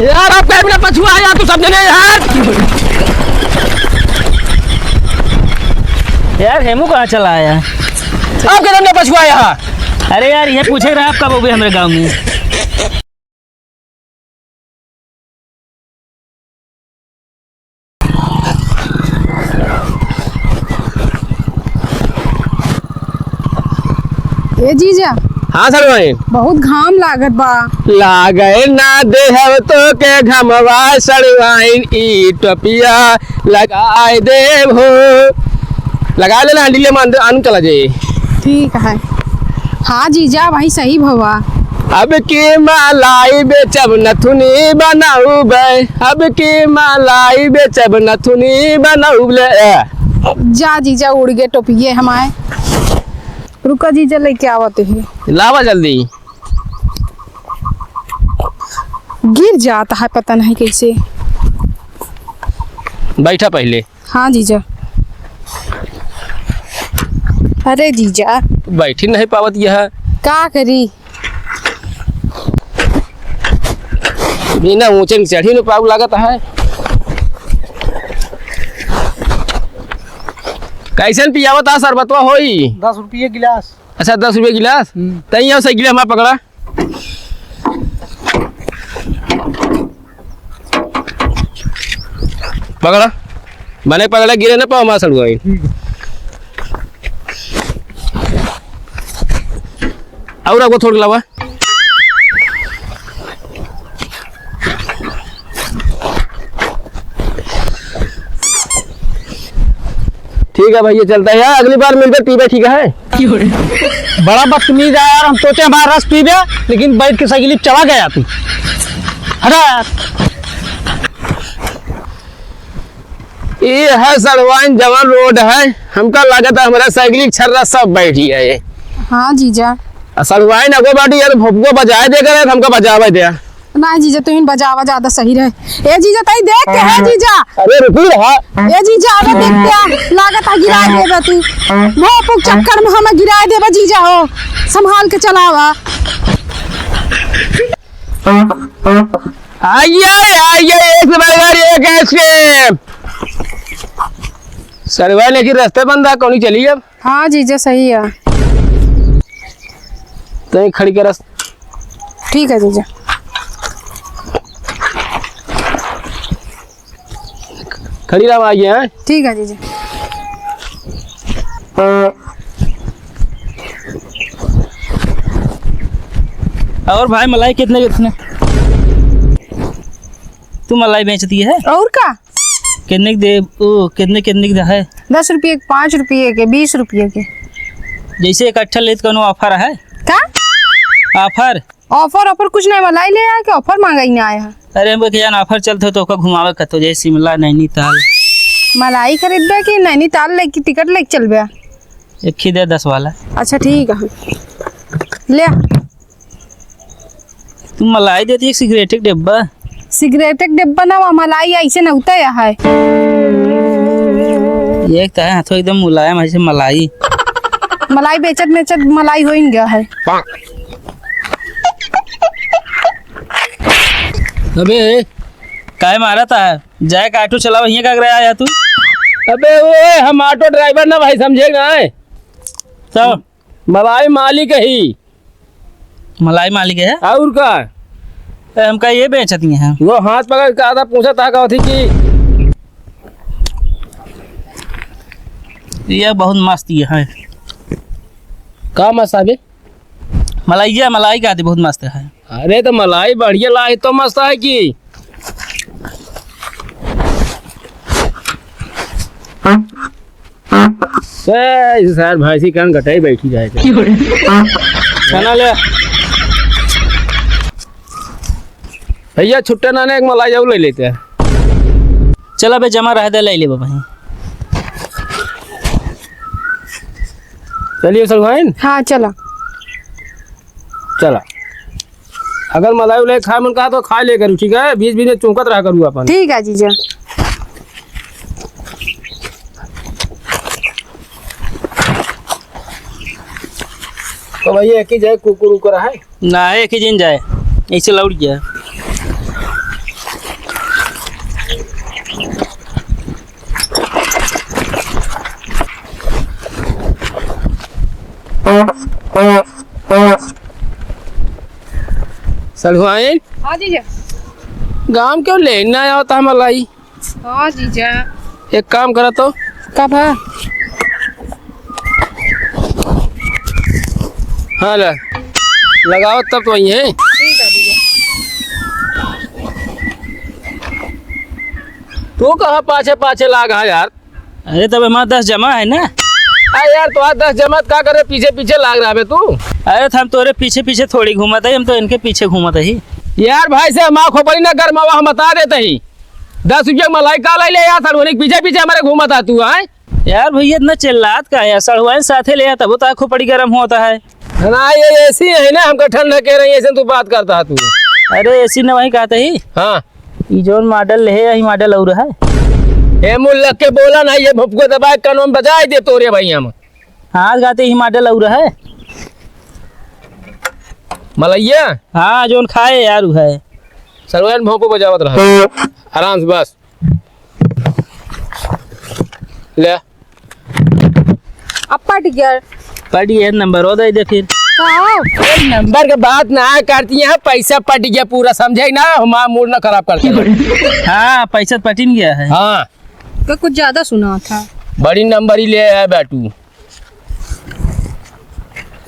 यार आप क्या पछुआ यार, तू समझ नहीं यार हेमू कहाँ चला आया? आप क्या हमने पछुआ यहाँ? अरे यार ये पूछे रहा आप कब हो गए हमारे गांव में? ए जीजा। हाँ सर भाई। बहुत घाम लागत बा। लागे ना देहव तो के घमवा सड़वाइन ई टपिया लगाए देव हो। लगा लेना हंडीले में अन चला जाए। ठीक है। हाँ जीजा भाई सही भवा। अब की मलाई बेचब नथुनी बनाऊ बे, अब की मलाई बेचब नथुनी बनाऊ ले। जा जीजा उड़ गए टोपिए हमारे। रुका जीजा लेके आवते हैं। लावा जल्दी। गिर जाता है पता नहीं कैसे। बैठा पहले। हाँ जीजा। अरे जीजा बैठी नहीं पावत यह का करी। बिना ऊंचे चढ़ी न पाऊ लागत है। कैसन पियावत आ सरबतवा होई? 10 रुपये गिलास। अच्छा 10 रुपये गिलास। तैयार से गिलास हमारा पकड़ा। पकड़ा मैंने पकड़ा, गिरे ना पाओ मासल गई। और आपको थोड़ा लावा। ठीक है भैया चलता है यार, अगली बार मिलकर पीबे। ठीक है। बड़ा बदतमीज है यार, हम सोचे हमारा रस पीबे लेकिन बैठ के साइकिल चला गया तू। अरे ये है सड़वाइन जवान रोड है, हमका लागत है हमारा साइकिल छर्रा सब बैठी है ये। हाँ जीजा। सड़वाइन अगो बाटी यार भोपको बजाए दे कर हमका बजावे दे। ना जीजा तुम बजावा ज्यादा सही रहे। ए जीजा तई देख के है जीजा। अरे रुकी रहा। ए जीजा अबे देख के लागत है गिरा देबा तू। भोपुक चक्कर में हमें गिरा देबा जीजा हो। संभाल के चलावा। आइए आइए एक बर्गर एक आइसक्रीम। सड़वाइन लेकिन रास्ते बंद है, कौन चली अब? हाँ जीजा सही है। तो खड़ी कर। ठीक है जीजा। खड़ी रहा आइए हैं। ठीक है जीजा। और भाई मलाई कितने कितने तू मलाई बेचती है? और का कितने दे? ओ कितने कितने का है? 10 रुपये के, 5 रुपये के, 20 रुपये के। जैसे इकट्ठा ले तो कोनो ऑफर है? का ऑफर? ऑफर कुछ नहीं, मलाई ले आया कि ऑफर मांगा ही ना आया। अरे हम जान ऑफर चलते तो ओका घुमावे कतो जैसे शिमला नैनीताल। मलाई खरीदबे कि नैनीताल ले की टिकट ले चलबे? एक ही दे 10 वाला। अच्छा ठीक है ले। तुम मलाई देती एक सिगरेट एक डिब्बा। सिगरेट के डिब्बा ना मलाई ऐसे ना होता है। ये एक है हाथों एकदम मुलायम ऐसे मलाई। मलाई बेचत मलाई हो गया है। अबे काय मारा था? जाए का ऑटो चला वहीं का रहा आया तू? अबे वो हम ऑटो ड्राइवर ना भाई, समझेगा? सब मलाई मालिक ही। मलाई मालिक है और का हमका ये बेचती हैं। वो हाथ पकड़ के आधा पूछा था कहा थी कि ये बहुत मस्त ये है। का मस्त है? मलाई का आती बहुत मस्त है। अरे तो मलाई बढ़िया लाई तो मस्त है कि सर भाई सी कान घटाई बैठी जाए खाना ले भैया। छुट्टे नाने एक मलाई जाऊ ले लेते हैं। चला बे जमा रह दे ले ले बाबा। चलिए सलमान। हाँ चला चला। अगर मलाई उलाई खाए मन कहा तो खा ले करूँ, ठीक है? बीच बीच में चौंकत रहा करूँ अपन। ठीक है जीजा। तो भैया एक ही जाए कुकुर उकर है ना एक ही दिन जाए ऐसे लौट गया। सलवाइन हाँ जीजा। गांव क्यों लेना होता है मलाई? हाँ जीजा। एक काम करा तो कब है? हाँ ले लगाओ तब तो वही है। ठीक है जीजा। तू कहाँ पाछे पाछे लागा यार? अरे तब हमारा 10 जमा है ना। अरे यार तो 10 जमत का करे पीछे पीछे लाग रहा है तू। अरे तो हम तोरे पीछे पीछे थोड़ी घूमत है, हम तो इनके पीछे घूमत ही। यार भाई से माँ खोपड़ी ना कर मावा हम बता देते ही 10 रुपया मलाई का ले यार सड़ोनी पीछे पीछे हमारे घूमता तू आए। यार भैया इतना चिल्लात का है, सड़वाइन साथे ले आता वो तो आँखों पड़ी गर्म होता है। ना ये ऐसी है ना हमको ठंड कह रही है ऐसे तू बात करता है तू। अरे ऐसी न वही कहते ही हाँ ये जोन मॉडल है यही मॉडल और है। ए मुल्लक के बोला ना ये भुपको दबा कानून बजाए दे तोरे भैया हम। हाँ गाते ही मॉडल और है। मलैया हाँ जोन खाए यार वो है। सरवन भोंपो बजावत रहा आराम से बस ले। अब पट गया। पड़ी है नंबर हो दे फिर। नंबर के बात ना करती है पैसा पट गया पूरा समझे ना हमारा मूड ना खराब करते। हाँ पैसा पटिन गया है। हाँ तो कुछ ज्यादा सुना था। बड़ी नंबर ही ले आया बैठू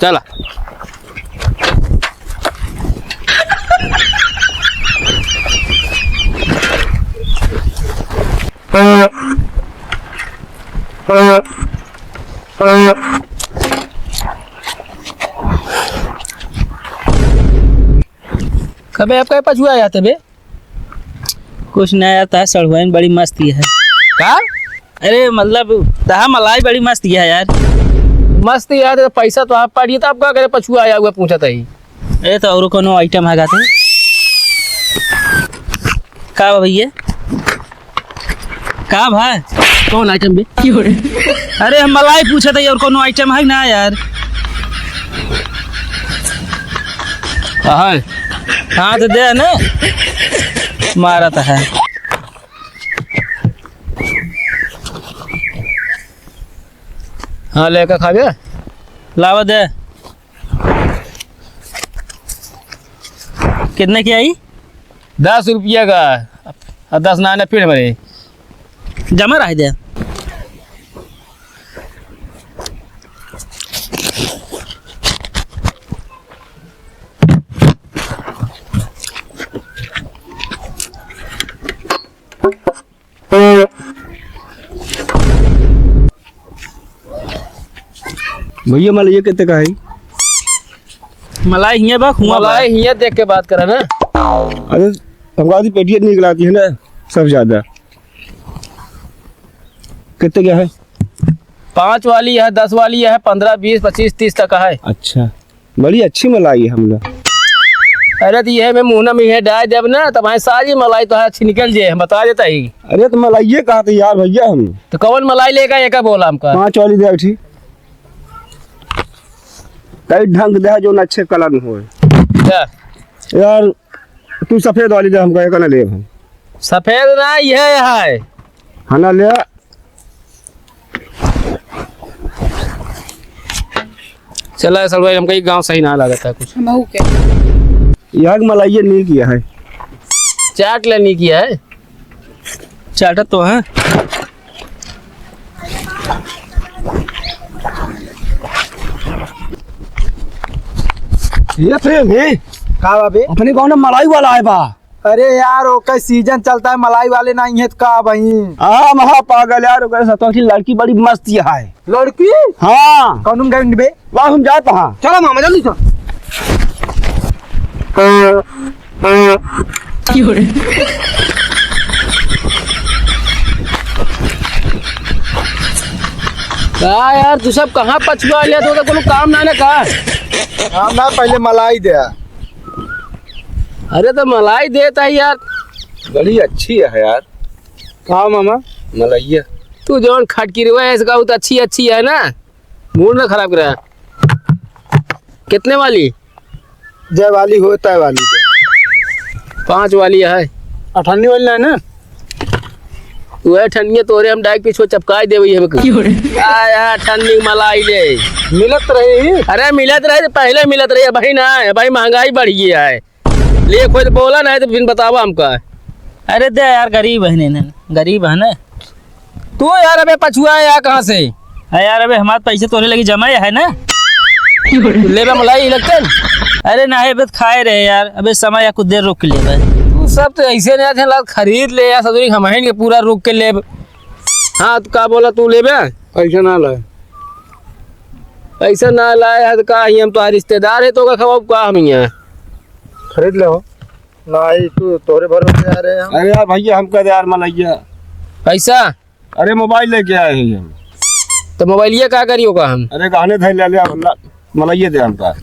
चला। कबे आपका पछुआ आया थे बे? कुछ नया आता है, सड़वाइन बड़ी मस्त है। का? अरे मतलब दहा मलाई बड़ी मस्त है यार। मस्त यार तो पैसा तो आप पड़िए तो आपका करे पछुआ आया हुआ पूछा था ही। अरे तो और कोनो आइटम है गाते का भैया? का भाई कौन आइटम बे? अरे हम मलाई पूछा था और कोनो आइटम है ना यार। हाँ हाँ तो दे ना मारा तो है। हाँ लेकर खा गया लावा दे। कितने की आई? 10 रुपया का 10 नाना फिर मेरे जमा रह दे। भैया मलाई कितने का है? मलाई हिया बा खुआ मलाई हिया देख के बात करा ना। अरे हमको आधी पेटियाँ निकलाती है ना सब ज्यादा। कितने क्या है? 5 वाली है 10 वाली है 15 20 25 30 तक का है। अच्छा बड़ी अच्छी मलाई है हम लोग। अरे तो ये में मुँह में है डाय जब ना तब सारी मलाई तो अच्छी निकल जाए हम बता देता ही। अरे तो मलाई ये कहा था यार भैया हम तो कौन मलाई लेगा ये का बोला हमका? 5 वाली दे ठीक कई ढंग दे जो अच्छे कलर में हो क्या? यार। तू सफेद वाली दे हमको एक ना ले हम। सफेद ना ये है हाँ ना ले। चला असल भाई हमका गाँव सही ना लगा था कुछ। हम के यहाँ की मलाई नहीं किया है। चाट लेनी किया है। चाटा तो है। ये प्रेम है का बाबे? अपने गाँव में मलाई वाला है बा। अरे यार ओका सीजन चलता है मलाई वाले नहीं है तो का भाई? हाँ महा पागल यार सतो की लड़की बड़ी मस्त है। लड़की? हाँ कौन गए बे? वाह हम जाते हाँ। चलो मामा जल्दी चल। का यार तू सब कहाँ पछुआ लिया तो कोनो काम ना ना का? हाँ ना पहले मलाई दे। अरे तो मलाई देता है यार। बड़ी अच्छी है यार। हाँ मामा मलाई तू जौन खटकी रहा है इसका तो अच्छी है ना मूड ना खराब करा। कितने वाली? जय वाली हो तय वाली दे। 5 वाली है। 98 वाली है ना? वह ठंडी तोरे हम डायरेक्ट पीछे चपकाई देवे हमके आया ठंडी मलाई ले मिलत रही अरे मिलत रहे तो पहले मिलत रही भाई ना है भाई महंगाई बढ़ गया है ले कोई तो बोला ना है तो फिर बतावा हमका अरे दे यार गरीब है ने गरीब है ना तू यार अबे पछुआ है यार कहाँ से है यार अबे हमारे पैसे तोरे लगी जमा है ना ले बे मलाई लगते अरे ना है खाए रहे यार अबे समय या कुछ देर रुक ले बे तू सब तो ऐसे नहीं थे लाल खरीद ले यार सदुरी हमहन के पूरा रुक के ले हाँ तो का बोला तू ले बे पैसा ना लाए पैसा ना लाए है तो का हम तो रिश्तेदार है तो का खवाब का हम यहाँ खरीद ले हो नहीं तू तोरे भरोसे आ रहे हैं। अरे यार भैया हम कह यार मलैया पैसा अरे मोबाइल लेके आए हैं हम। तो मोबाइल ये क्या करियो का हम अरे गहने थे ले लिया मलैया दे हमका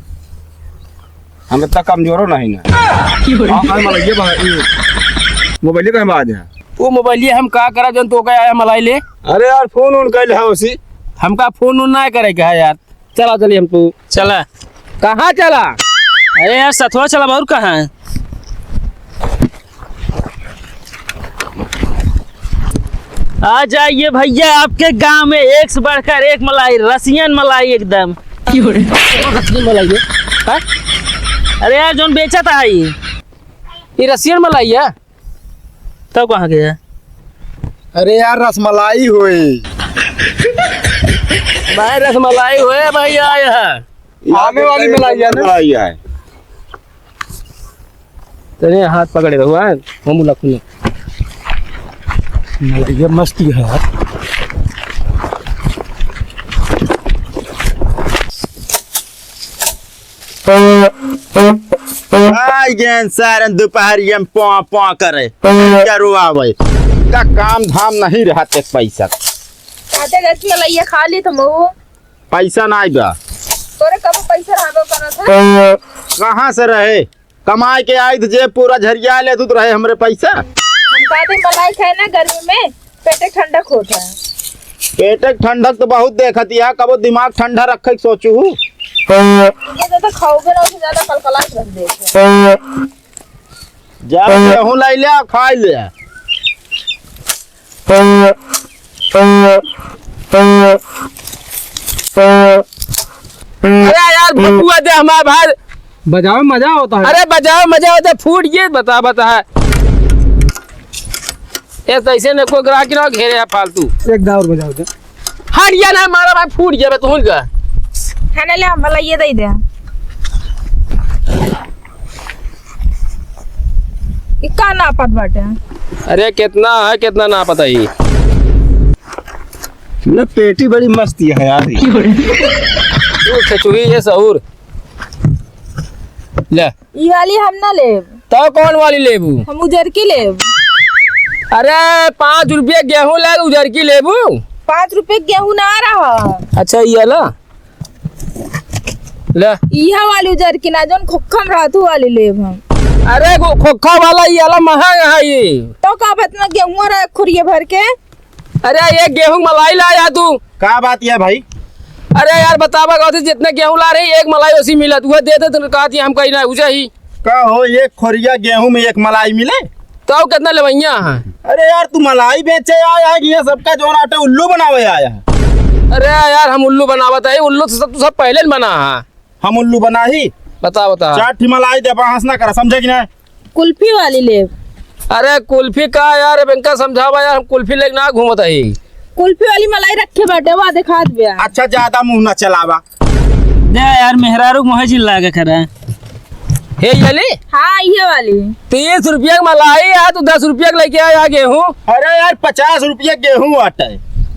हम इतना कमजोरो नहीं ना मलैया मोबाइल का हम आ जाए वो मोबाइल ये हम का करा जन तो का आया मलाई ले अरे यार फोन उन कैल है उसी हमका फोन उन ना करे का है यार चला चलिए हम तू चला कहाँ चला अरे यार सथवा चला और कहाँ है आ जाइए भैया आपके गांव में एक से बढ़कर एक मलाई रसियन मलाई एकदम मलाई है हाँ? अरे यार जोन बेचा था ये रसियन मलाई है तब कहाँ गया अरे यार रसमलाई हुई भाई रसमलाई हुए भाई आया आने वाली मलाई है तेरे हाथ पकड़े हुआ है हम लखनऊ ये मस्ती है यार सारन दोपहरिया में पौ पौ करे क्या रुआ भाई का काम धाम नहीं रहते पैसा आते रसमलाइया खा ली तुम वो पैसा ना आएगा तोरे कब पैसा रहबो करत है कहाँ से रहे कमाए के आए जे पूरा झरिया ले तू रहे हमरे पैसा हम कहते मलाई खाए ना गर्मी में पेटे ठंडक होता है पेटे ठंडक तो बहुत देखती है कबो दिमाग ठंडा रखे सोचू ज्यादा खाओगे ना उससे ज्यादा कलकलाट रख देते जब गेहूं लै ले खाई ले अरे यार बकुआ दे हमारे भाई बजाओ मजा होता है। अरे बजाओ मजा होता है फूट ये बता ये तो ऐसे न कोई ग्राहक ना घेरे है फालतू एक दाव और बजाओ दे। हट गया ना हमारा भाई फूट गया तू का खाने ले हम मलाई दे दे इक्का ना पत बाटे अरे कितना है कितना ना पता ही ना पेटी बड़ी मस्ती है यार तू खचुई ये सहूर ले ई वाली हम ना लेब तो कौन वाली लेबू हम उधर की लेब अरे 5 रुपये गेहूं ले उधर की लेबू 5 रुपए गेहूं ना आ रहा अच्छा ये ला ले इहा वाली उधर की ना जोन खोखम रातू वाली लेब हम अरे खोखा वाला ये वाला महंगा है ये तो का बतना गेहूं रहा खुरिये भर के अरे ये गेहूं मलाई लाया तू का बात है भाई अरे यार बतावा कहते जितने गेहूं ला रही एक मलाई उसी मिलत हुआ दे दे तो कहती हम कहीं ना उसे ही का हो एक खोरिया गेहूं में एक मलाई मिले तो कितना लेवैया है अरे यार तू मलाई बेचे आया है कि ये सबका जोन आटे उल्लू बनावे आया है अरे यार हम उल्लू बनावत है उल्लू तो सब पहले बना है हम उल्लू बना ही बता 4 मलाई दे बहस ना कर समझे कि ना कुल्फी वाली लेब अरे कुल्फी का यार बैंका समझावा यार हम कुल्फी लेके ना घूमत है कुल्फी वाली मलाई रखे बाटे वा दिखात बिया अच्छा ज्यादा मुंह ना चलावा दे यार मेहरारू मोहे जिल्ला के खरा हे यली हाँ ये वाली 30 रुपया की मलाई है तो 10 रुपया लेके आया गेहूं अरे यार 50 रुपये गेहूं आटे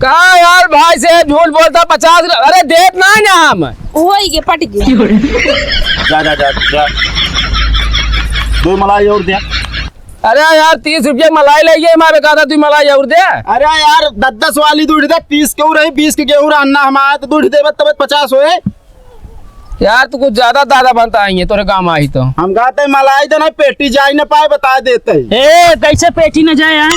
कहा यार भाई से झूठ बोलता 50 अरे देत ना ना हम वही के पट गया जा 2 मलाई और दे अरे यार 30 रुपया मलाई लेके हमारे कहा था तू मलाई और दे अरे यार 10 वाली दूध दे 30 क्यों रही 20 के गेहूं अन्ना हमारा तो दूध देवे तब 50 होए यार तू कुछ ज्यादा दादा बनता है तोरे काम आई तो हम कहते मलाई तो ना पेटी जा ही ना पाए बता देते ए कैसे पेटी न जाए यार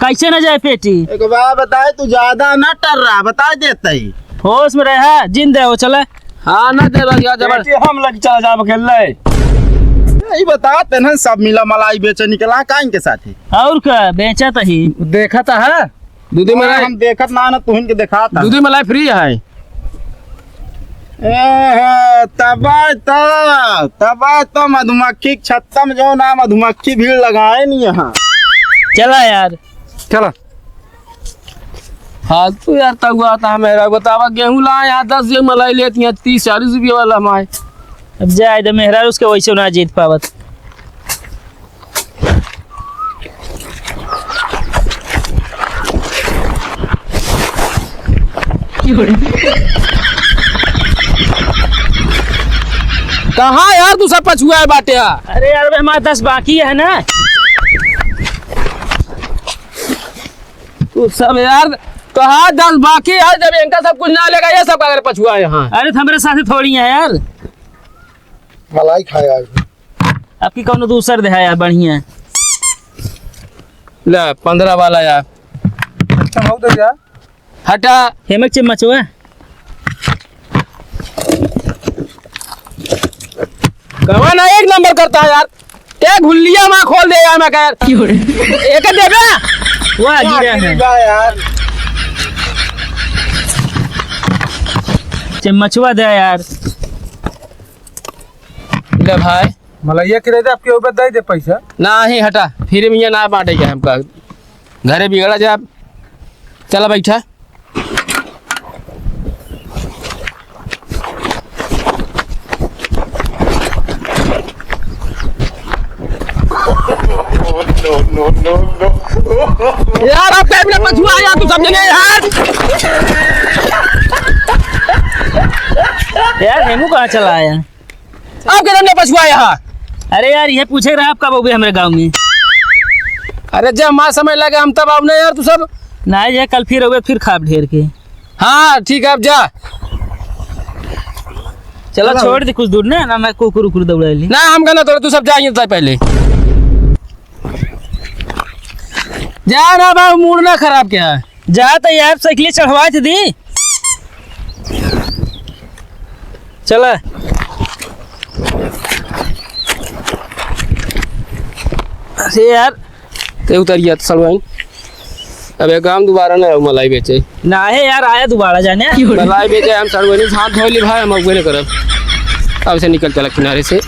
कैसे न जाए पेटी एक बार बताए तू ज्यादा ना टर रहा बता देते होश में रहा जिंदा हो चले हाँ ना दे बस यार जबर हम लग चला जा खेल ले ही बता तेन सब मिला मलाई बेचे निकला का इनके साथ ही और का बेचा तही देखा था है दूधी मलाई हम देखत ना तुहिन के दिखाता दूधी मलाई फ्री है। तब तो मधुमक्खी के छत्ता में जो ना मधुमक्खी भीड़ लगाए नहीं यहाँ। चला यार। चला। हाँ तो यार तब आता है मेरा बतावा गेहूं लाए यहाँ 10 जग मलाई लेती हैं 30-40 रुपये वाला हमारे। अब जाए दे मेहरा उसके वैसे ना जीत पावत। कहाँ यार तू सब पछुआ है बाटे। अरे यार भाई हमारा 10 बाकी है ना। तू सब यार कहा 10 बाकी है जब इनका सब कुछ ना लेगा ये सब अगर पछुआ है यहाँ। अरे तो हमारे साथ थोड़ी है यार। मलाई खाएगा आपकी कौन दूसर दे है यार बढ़िया। ले 15 वाला यार अच्छा हो तो यार हटा। हेमक चम्मच हुआ कमा ना एक नंबर करता है यार। क्या घुल्लिया माँ खोल दे यार मैं कह एक दे बे। वाह गिरा है यार चम्मचवा दे यार। ले भाई मलैया के दे आपके ऊपर दे दे पैसा। ना ही हटा फिर में ये ना बांटे क्या हमका घरे बिगड़ा जा। चला बैठा। यार आप कैमरे पछुआ यार तू समझ नहीं यार। यार हेमू कहाँ चला आया। आप क्या हमने पछुआ यहाँ। अरे यार ये पूछे रहा आप कब हो हमारे गाँव में। अरे जब माँ समय लगे हम तब अब नहीं यार तू सब। ना ये कल फिर हो फिर खाप ढेर के। हाँ ठीक है अब जा। चलो छोड़ दे कुछ दूर ना मैं कुकुर उकुर दौड़ा ली। ना हम कहना तो तू सब जाएंगे था पहले जा ना बाबू मूड ना खराब क्या है। जा तो यार साइकिल चढ़वा दी। चला अरे यार ते उतरिया सलवाइन अब एक काम दोबारा ना मलाई बेचे ना है यार आया दोबारा जाने। मलाई बेचे हम सलवाइन हाथ धो ली भाई हम अगुए करब। अब से निकल चला किनारे से।